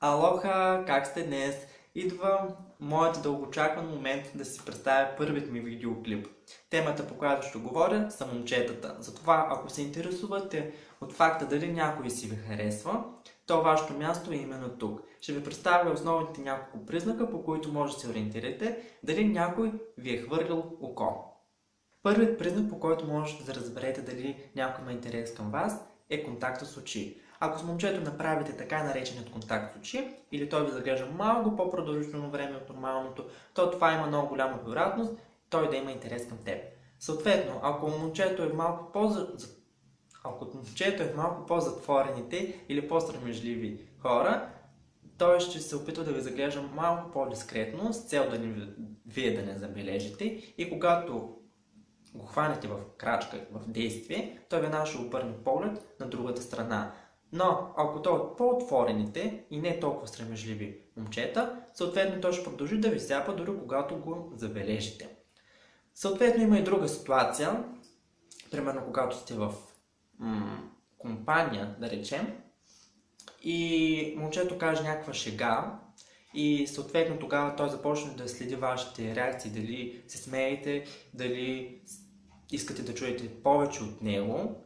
Алоха, как сте днес? Идва моят дългоочакван момент да си представя първият ми видеоклип. Темата, по която ще говоря, са момчетата. Затова, ако се интересувате от факта дали някой си ви харесва, то вашето място е именно тук. Ще ви представя основните няколко признака, по които може да се ориентирате дали някой ви е хвърлил око. Първият признак, по който можете да разберете дали някой има интерес към вас, е контакта с очи. Ако с момчето направите така нареченият контакт с очи, или той ви заглежда малко по-продължително време от нормалното, то това има много голяма вероятност той да има интерес към теб. Съответно, ако момчето е малко по-затворените или по-стремежливи хора, той ще се опитва да ви заглежда малко по-дискретно, с цел вие да не забележите, и когато го хванете в крачка, в действие, той веднага ще обърне поглед на другата страна. Но ако той е от по-отворените и не толкова стремежливи момчета, съответно той ще продължи да ви зяпа дори когато го забележите. Съответно има и друга ситуация, примерно когато сте в компания, да речем, и момчето каже някаква шега, и съответно тогава той започне да следи вашите реакции, дали се смеете, дали искате да чуете повече от него,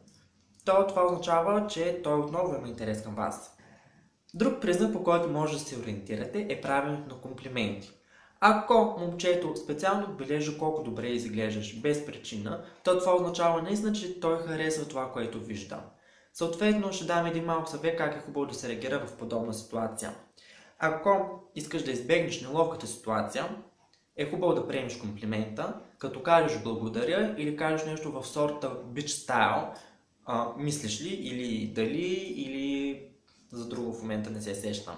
то това означава, че той отново има интерес към вас. Друг признак, по който може да се ориентирате, е правенето на комплименти. Ако момчето специално отбележи колко добре изглеждаш без причина, то това означава наистина, че той харесва това, което вижда. Съответно, ще дам един малък съвет как е хубаво да се реагира в подобна ситуация. Ако искаш да избегнеш неловката ситуация, е хубаво да приемеш комплимента, като кажеш благодаря или кажеш нещо в сорта bitch style, мислиш ли, или дали, или за друго в момента не се сещам.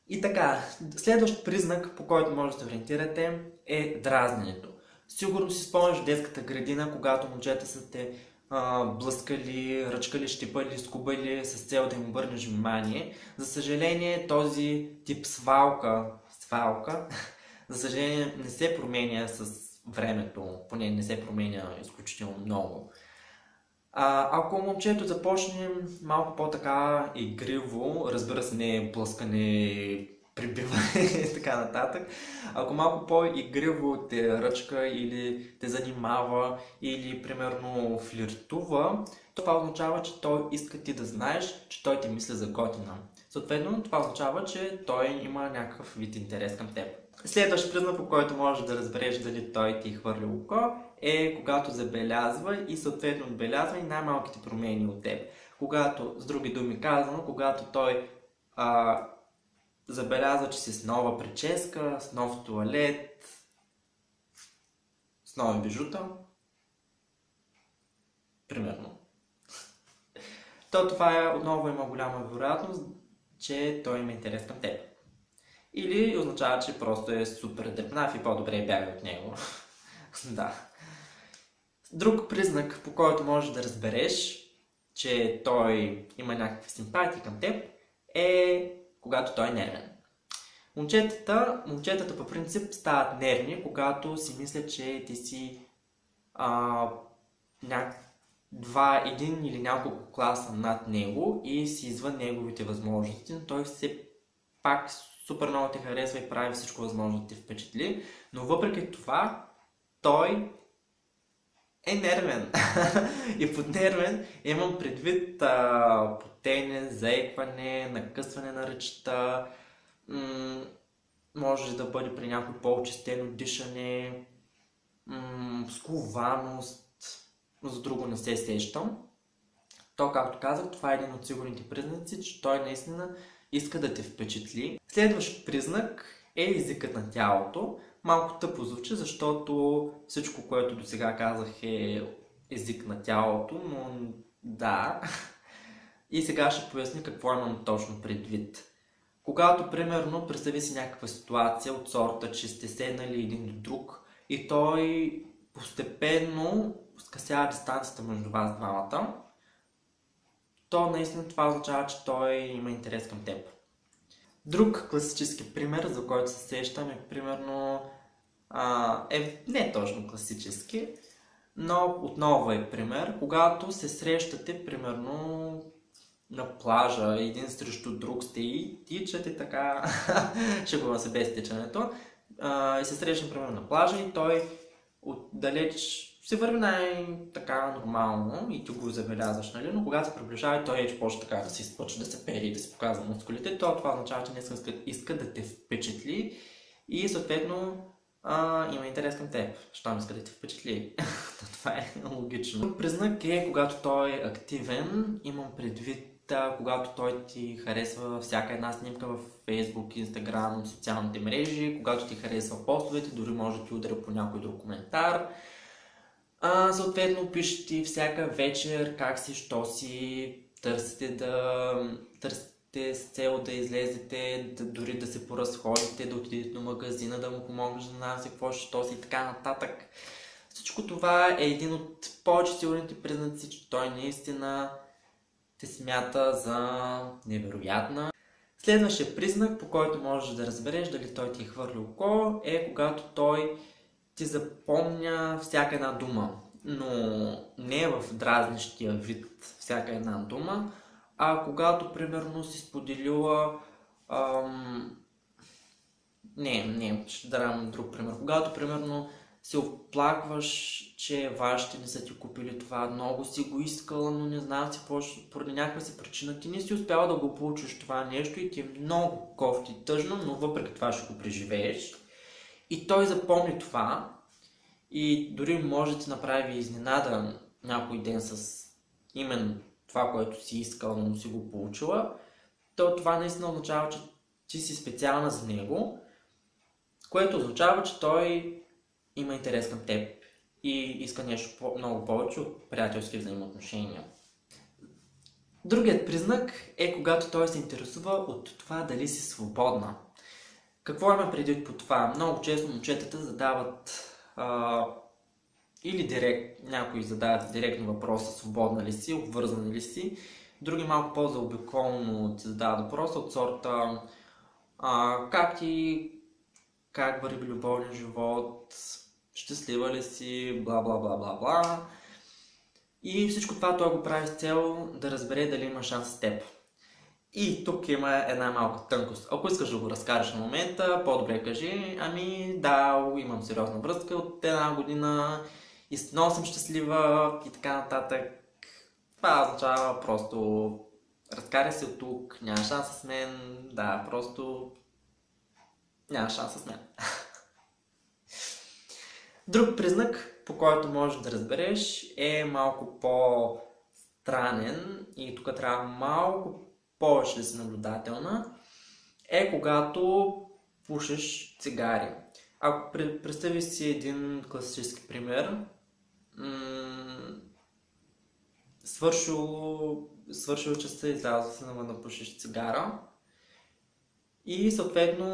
И така, следващ признак, по който може да се ориентирате, е дразненето. Сигурно си спомняш в детската градина, когато момчета са те блъскали, ръчкали, щипали, скубали с цел да им обърнеш внимание. За съжаление, този тип свалка, за съжаление не се променя с времето, поне не се променя изключително много. Ако момчето започне малко по-така игриво, разбира се, не блъскане, прибиване и така нататък, ако малко по-игриво те ръчка или те занимава или примерно флиртува, това означава, че той иска ти да знаеш, че той те мисли за готина. Съответно, това означава, че той има някакъв вид интерес към теб. Следващ признак, по който можеш да разбереш дали той ти е хвърлил око, е когато забелязва и съответно отбелязва и най-малките промени от теб. Когато, с други думи казано, когато той забелязва, че си с нова прическа, с нов туалет, с нови бижута, примерно, то това отново има голяма вероятност, че той има интерес към теб. Или означава, че просто е супер дрепнав и по-добре бяга от него. Да. Друг признак, по който можеш да разбереш, че той има някаква симпатия към теб, е когато той е нервен. Момчетата по принцип стават нервни, когато си мислят, че ти си един или няколко класа над него и си извън неговите възможности, но той все пак супер много те харесва и прави всичко възможно да те впечатли, но въпреки това той е нервен. И под нервен имам предвид потене, заекване, накъсване на речта, може да бъде при някой по-очистено дишане, скованост, но за друго не се сещам. То, както казах, това е един от сигурните признаци, че той наистина иска да те впечатли. Следващ признак е езикът на тялото. Малко тъпо звучи, защото всичко, което до сега казах е език на тялото, но да. И сега ще поясня какво имам точно предвид. Когато, примерно, представи си някаква ситуация от сорта, че сте седнали един до друг и той постепенно скъсява дистанцията между вас двамата, то наистина това означава, че той има интерес към теб. Друг класически пример, за който се сещам, е примерно не точно класически, но отново е пример, когато се срещате примерно на плажа, един срещу друг сте и тичате така, шегува се без тичането, и се срещне примерно на плажа и той отдалеч се върви така нормално и ти го забелязваш, нали? Но когато се приближава, той вече почва така да се изпъчва, да се пери и да се показва мускулите, това означава, че не иска да те впечатли и съответно има интерес към теб. Щом иска да те впечатли? Това е логично. Признак е, когато той е активен, имам предвид когато той ти харесва всяка една снимка в Facebook, Instagram, социалните мрежи, когато ти харесва постовете, дори може да ти ударя по някой друг коментар. Съответно, пише ти всяка вечер как си, що си, търсите с цел да излезете, дори да се поразходите, да отидете до магазина, да му помогнеш да знае какво ще, що си и така нататък. Всичко това е един от повече сигурните признаци, че той наистина те смята за невероятна. Следващия признак, по който можеш да разбереш дали той ти е хвърли око, е когато той ти запомня всяка една дума. Но не в дразнещия вид всяка една дума, а когато примерно си споделила... ще дам друг пример. Когато примерно се оплакваш, че вашите не са ти купили това, много си го искала, но не знам си поради някаква си причина, ти не си успяла да го получиш това нещо и ти е много кофти и тъжно, но въпреки това ще го преживееш. И той запомни това и дори може да ти направи изненада някой ден с именно това, което си искала, но си го получила, то това наистина означава, че ти си специална за него, което означава, че той има интерес към теб и иска нещо много повече от приятелски взаимоотношения. Другият признак е когато той се интересува от това дали си свободна. Какво има предвид по това? Много често момчетата задават някои задават директно въпроса свободна ли си, обвързана ли си, други малко по-заобиколно ти задават въпроса от сорта как върви любовен живот, щастлива ли си, бла бла бла бла бла. И всичко това той го прави с цел да разбере дали има шанс с теб. И тук има една малка тънкост. Ако искаш да го разкараш на момента, по-добре кажи, да, имам сериозна връзка от една година и много съм щастлива и така нататък. Това означава просто разкарай се от тук, няма шанс с мен, да, просто няма шанс с мен. Друг признак, по който можеш да разбереш, е малко по-странен и тук трябва малко повече да си наблюдателна, е когато пушиш цигари. Ако представи си един класически пример, свършил часа, излязъл се навън да пушиш цигара и съответно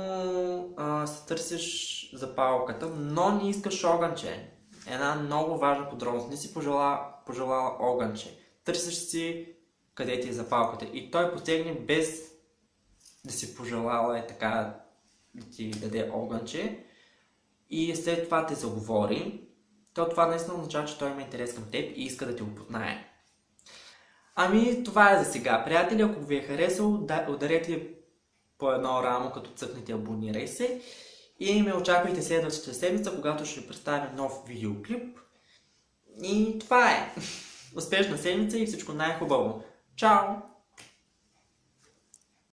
се търсиш запалката, но не искаш огънче. Една много важна подробност. Не си пожелала огънче. Търсиш си къде ти е запалката. И той посегне без да си пожелала е така да ти даде огънче. И след това те заговори. Това наистина означава, че той има интерес към теб и иска да те опознае. Това е за сега. Приятели, ако ви е харесало, ударете по едно рамо, като цъкнете абонирай се. И ме очаквайте следващата седмица, когато ще представим нов видеоклип. И това е. Успешна седмица и всичко най-хубаво. Чао!